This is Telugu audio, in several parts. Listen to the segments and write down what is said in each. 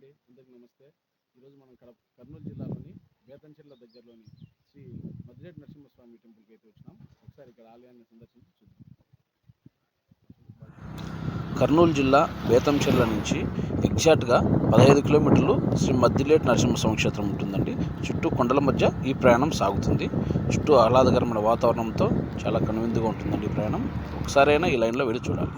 అండి, అందరికీ నమస్తే. ఈరోజు మనం కర్నూలు జిల్లాలోని బేతంచెర్ల దగ్గరలోని శ్రీ మద్దిలేటి నరసింహస్వామి టెంపుల్కి అయితే వచ్చినాం. ఒకసారి ఇక్కడ ఆలయాన్ని సందర్శించి చూద్దాం. కర్నూలు జిల్లా బేతంచెర్ల నుంచి ఎగ్జాక్ట్గా 15 కిలోమీటర్లు శ్రీ మద్దిలేటి నరసింహస్వామి క్షేత్రం ఉంటుందండి. చుట్టూ కొండల మధ్య ఈ ప్రయాణం సాగుతుంది. చుట్టూ ఆహ్లాదకరమైన వాతావరణంతో చాలా కనువిందుగా ఉంటుందండి ఈ ప్రయాణం. ఒకసారైనా ఈ లైన్లో వెళ్ళి చూడాలి.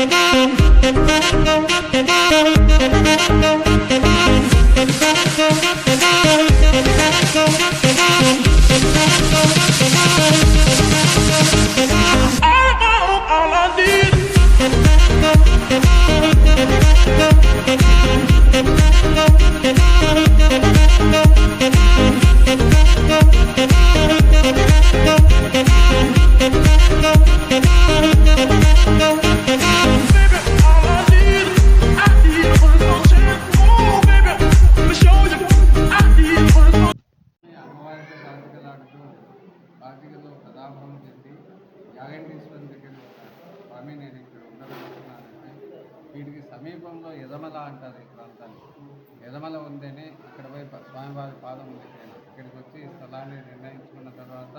All I need. అమ్మవారితో కార్తీకలాడుతూ కార్తీకతో ప్రతాపం చెంది యాగంటీశ్వరం దగ్గర స్వామి నేను ఇక్కడ ఉండబోతున్నానంటే వీటికి సమీపంలో ఎదమల అంటారు ఈ ప్రాంతాన్ని. ఎదమల ఉందని అక్కడ పోయి స్వామివారి పాదం పెట్టాను. ఇక్కడికి వచ్చి ఈ స్థలాన్ని నిర్ణయించుకున్న తర్వాత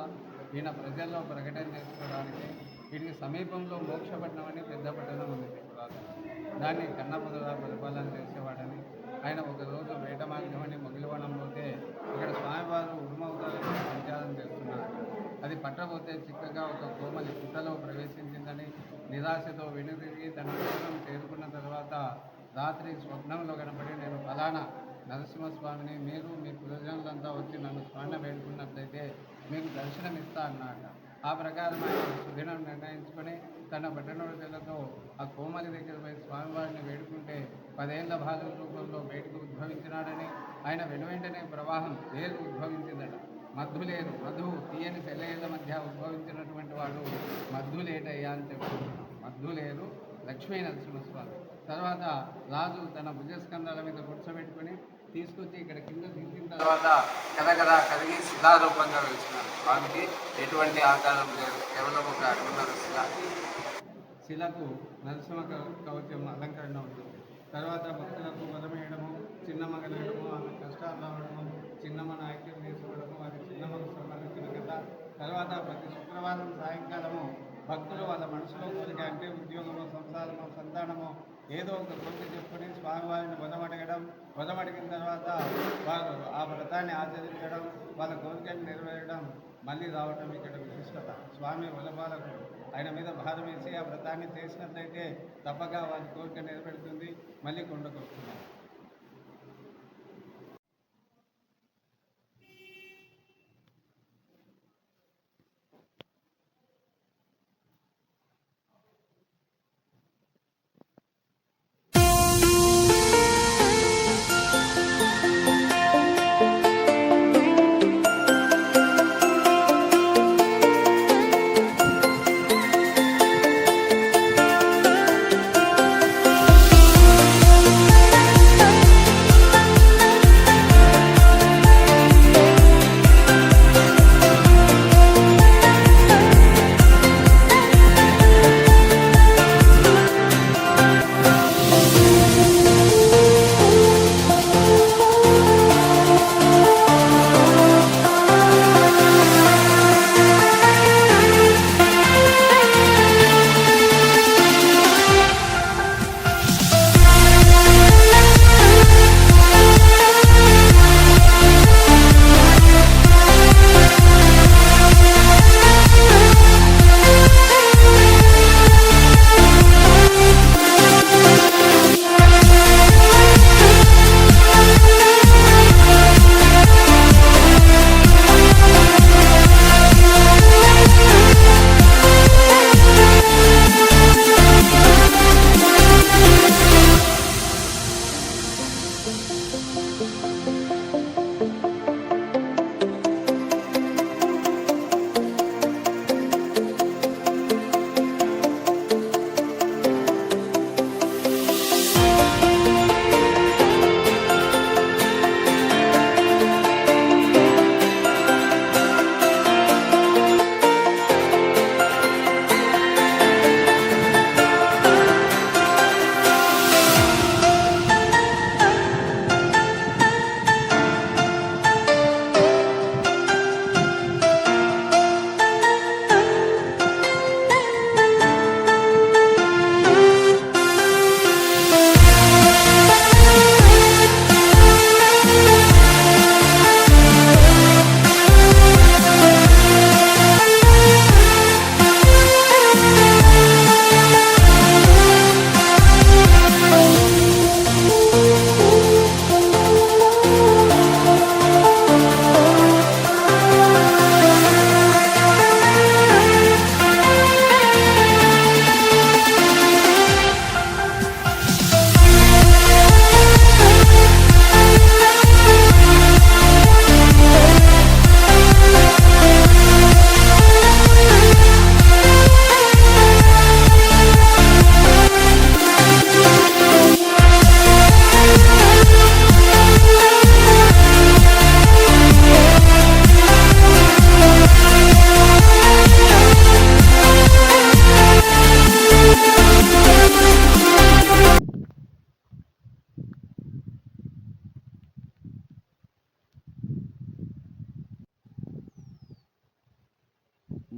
ఈయన ప్రజల్లో ప్రకటన చేసుకోవడానికి వీటికి సమీపంలో మోక్షపట్నం అని పెద్ద పట్టణం ఉంది పురాతన. దాన్ని కన్నపదగా పరిపాలన చేసేవాడని ఆయన ఒకరోజు వేట మార్గమని మొగిలివనం పోతే ఇక్కడ స్వామివారు ఉరుమవుతారని సంచారం చేస్తున్నారు. అది పట్టబోతే చిక్కగా ఒక కోమలి పుట్టలో ప్రవేశించిందని నిరాశతో వెనుదిరిగి తన దర్శనం చేరుకున్న తర్వాత రాత్రి స్వప్నంలో కనబడి నేను ఫలానా నరసింహస్వామిని మీరు మీ ప్రజలంతా వచ్చి నన్ను స్మరణ వేడుకున్నట్లయితే మీకు దర్శనం ఇస్తా అన్నాక ఆ ప్రకారం ఆయన సుదినం నిర్ణయించుకొని తన పట్టణోజలతో ఆ కోమలి దగ్గర పోయి స్వామివారిని వేడుకుంటే 10 ఏళ్ల బాల రూపంలో బయటకు ఉద్భవించినాడని ఆయన వెనువెంటనే ప్రవాహం వేరు ఉద్భవించిందట. మధులేరు మధువు తీయని సెలయేళ్ల మధ్య ఉద్భవించినటువంటి వాడు మధులేటయ్యా అని చెప్పుకుంటున్నాం. మధులేరు లక్ష్మీ నరసింహస్వామి. తర్వాత రాజు తన భుజస్కంధాల మీద కూర్చోబెట్టుకుని తీసుకొచ్చి ఇక్కడ కింద దించిన తర్వాత కదగదా కదిగి శిలారూపంగా వెలిసినారు. స్వామికి ఎటువంటి ఆకారం లేదు, కేవలం ఒక అడుగున్నర శిలకు నరసింహ కవచం అలంకరణ ఉంటుంది. తర్వాత భక్తులకు వరమేయడము, చిన్నమ్మ కలగడము, ఆమె కష్టాలు రావడము, చిన్నమ్మను ఐక్యం చేసుకోవడము, అది చిన్నమ్మకు సంబంధించిన కథ. తర్వాత ప్రతి శుక్రవారం సాయంకాలము భక్తులు వాళ్ళ మనసులో కోరిక అంటే ఉద్యోగము, సంసారము, సంతానము ఏదో ఒక కోరిక చెప్పుకొని స్వామివారిని వదమడిగిన తర్వాత వారు ఆ వ్రతాన్ని ఆచరించడం, వాళ్ళ కోరికను నెరవేరడం, మళ్ళీ రావడం ఇక్కడ విశిష్టత. స్వామి వలపాలకు ఆయన మీద భారం వేసి ఆ వ్రతాన్ని చేసినట్లయితే తప్పగా వారి కోరిక నెరవేరుతుంది, మళ్ళీ కొండకు వస్తున్నారు.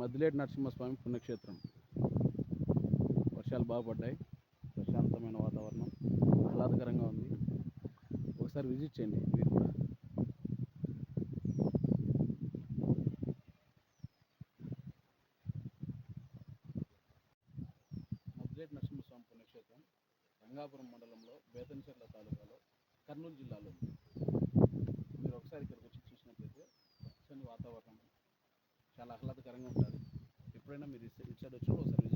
మద్దిలేటి నరసింహస్వామి పుణ్యక్షేత్రం. వర్షాలు బాగా పడ్డాయి, ప్రశాంతమైన వాతావరణం, ఆహ్లాదకరంగా ఉంది. ఒకసారి విజిట్ చేయండి మీరు కూడా. మద్దిలేటి నరసింహస్వామి పుణ్యక్షేత్రం రంగాపురం మండలంలో బేతంచెర్ల తాలూకాలో కర్నూలు జిల్లాలో ఉంది. మీరు ఒకసారి ఇక్కడికి వచ్చి చూసినట్లయితే పచ్చని వాతావరణం చాలా ఆహ్లాదకరంగా ఉంటుంది. ఎప్పుడైనా మీరు ఇటు సైడ్ వచ్చినప్పుడు ఒకసారి